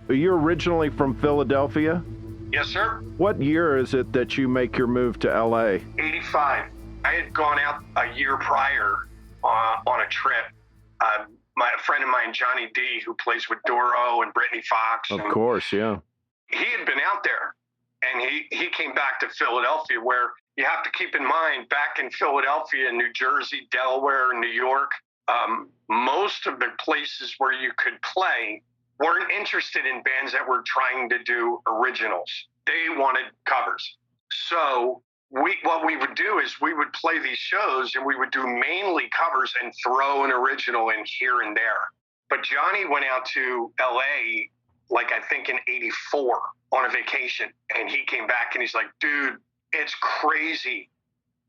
You're originally from Philadelphia? Yes, sir. What year is it that you make your move to LA? 85. I had gone out a year prior on a trip. A friend of mine, Johnny D, who plays with Doro and Britny Fox. Of course, yeah. He had been out there, and he came back to Philadelphia, where you have to keep in mind, back in Philadelphia, New Jersey, Delaware, New York, most of the places where you could play weren't interested in bands that were trying to do originals. They wanted covers. So what we would do is we would play these shows and we would do mainly covers and throw an original in here and there. But Johnny went out to LA, like I think in 84 on a vacation. And he came back and he's like, dude, it's crazy.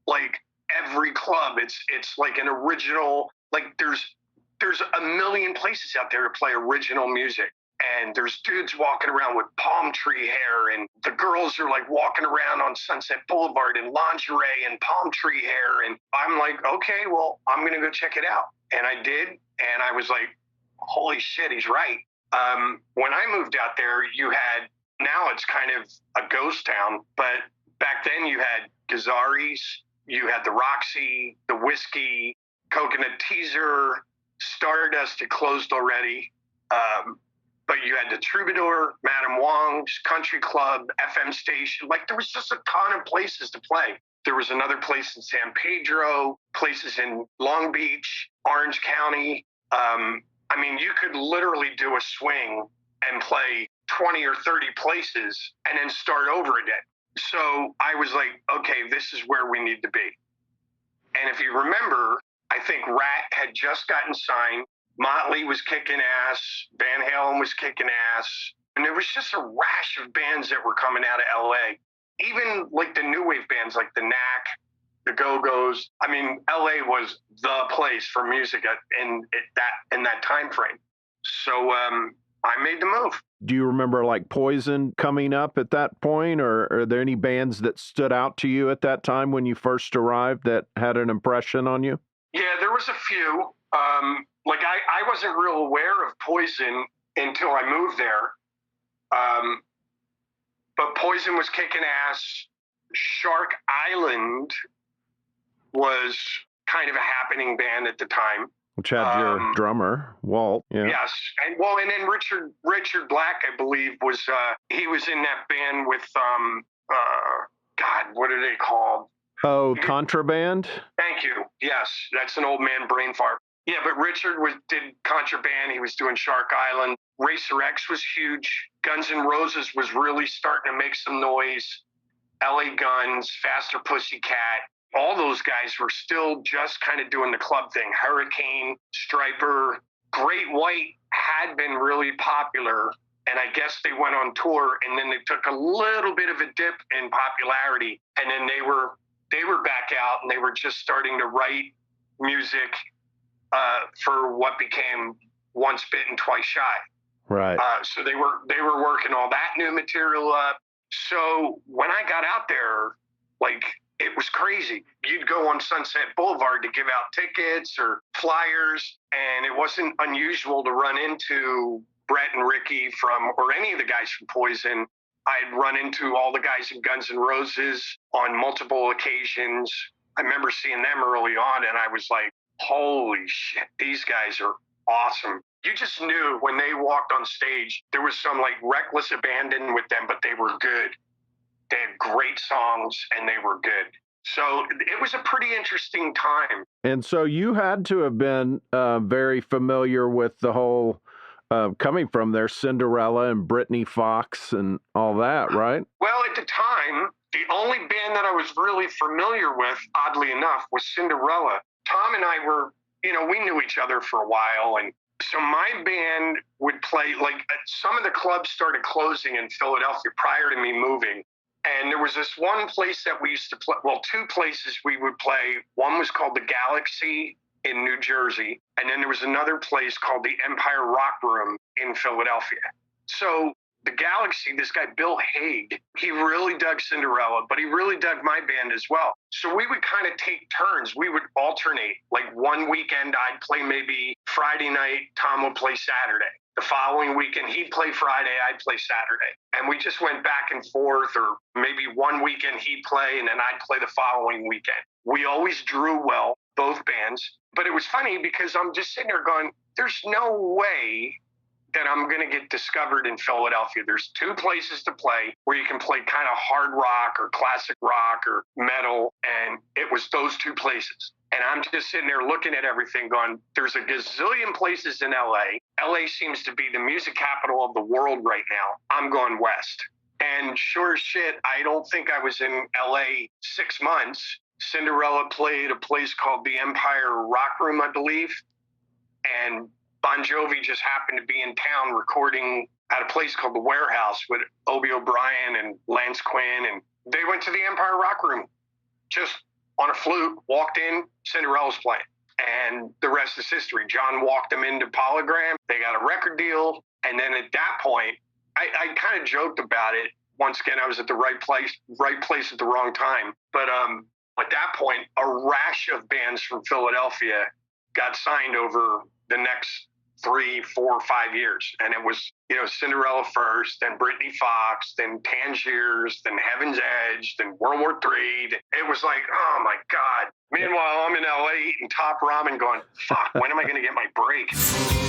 Like every club, it's like an original, like there's a million places out there to play original music. And there's dudes walking around with palm tree hair, and the girls are like walking around on Sunset Boulevard in lingerie and palm tree hair. And I'm like, okay, well, I'm going to go check it out. And I did. And I was like, holy shit, he's right. When I moved out there, now it's kind of a ghost town, but back then you had Gazzari's, you had the Roxy, the Whiskey, Coconut Teaser, Stardust had closed already. But you had the Troubadour, Madame Wong's, Country Club, FM Station. Like there was just a ton of places to play. There was another place in San Pedro, places in Long Beach, Orange County. I mean, you could literally do a swing and play 20 or 30 places and then start over again. So I was like, okay, this is where we need to be. And if you remember, I think Ratt had just gotten signed. Motley was kicking ass. Van Halen was kicking ass. And there was just a rash of bands that were coming out of LA. Even like the new wave bands like the Knack, the Go-Go's. I mean, LA was the place for music in that time frame. So I made the move. Do you remember like Poison coming up at that point, or are there any bands that stood out to you at that time when you first arrived that had an impression on you? Yeah, there was a few. Like I wasn't real aware of Poison until I moved there. But Poison was kicking ass. Shark Island was kind of a happening band at the time. Which had your drummer, Walt. Yeah. Yes. And then Richard Black, I believe, he was in that band with, God, what are they called? Oh, Contraband? Thank you. Yes, that's an old man brain fart. Yeah, but Richard did Contraband. He was doing Shark Island. Racer X was huge. Guns N' Roses was really starting to make some noise. LA Guns, Faster Pussycat. All those guys were still just kind of doing the club thing. Hurricane, Stryper, Great White had been really popular. And I guess they went on tour and then they took a little bit of a dip in popularity. And then they were back out and they were just starting to write music for what became Once Bitten, Twice Shy. Right. So they were working all that new material up. So when I got out there, like it was crazy. You'd go on Sunset Boulevard to give out tickets or flyers, and it wasn't unusual to run into Brett and Ricky or any of the guys from Poison. I'd run into all the guys in Guns N' Roses on multiple occasions. I remember seeing them early on, and I was like, holy shit, these guys are awesome. You just knew when they walked on stage, there was some like reckless abandon with them, but they were good. They had great songs, and they were good. So it was a pretty interesting time. And so you had to have been very familiar with the whole coming from there, Cinderella and Britny Fox and all that, right? Well, at the time, the only band that I was really familiar with, oddly enough, was Cinderella. Tom and I were, we knew each other for a while. And so my band would play, like some of the clubs started closing in Philadelphia prior to me moving. And there was this one place that we used to play, well, two places we would play. One was called the Galaxy in New Jersey. And then there was another place called the Empire Rock Room in Philadelphia. So the Galaxy, this guy, Bill Haig, he really dug Cinderella, but he really dug my band as well. So we would kind of take turns. We would alternate. Like one weekend, I'd play maybe Friday night, Tom would play Saturday. The following weekend, he'd play Friday, I'd play Saturday. And we just went back and forth, or maybe one weekend he'd play and then I'd play the following weekend. We always drew well, both bands. But it was funny because I'm just sitting there going, there's no way that I'm going to get discovered in Philadelphia. There's two places to play where you can play kind of hard rock or classic rock or metal. And it was those two places. And I'm just sitting there looking at everything going, there's a gazillion places in LA. LA seems to be the music capital of the world right now. I'm going west. And sure as shit, I don't think I was in LA 6 months. Cinderella played a place called the Empire Rock Room, I believe. And Bon Jovi just happened to be in town recording at a place called the Warehouse with Obie O'Brien and Lance Quinn. And they went to the Empire Rock Room just on a flute, walked in, Cinderella's playing. And the rest is history. John walked them into Polygram. They got a record deal. And then at that point, I kind of joked about it. Once again, I was at the right place at the wrong time. But at that point, a rash of bands from Philadelphia got signed over the next 3, 4, 5 years. And it was, Cinderella first, then Britny Fox, then Tangiers, then Heaven's Edge, then World War III. It was like, oh my God. Meanwhile, I'm in LA eating top ramen going, fuck, when am I going to get my break?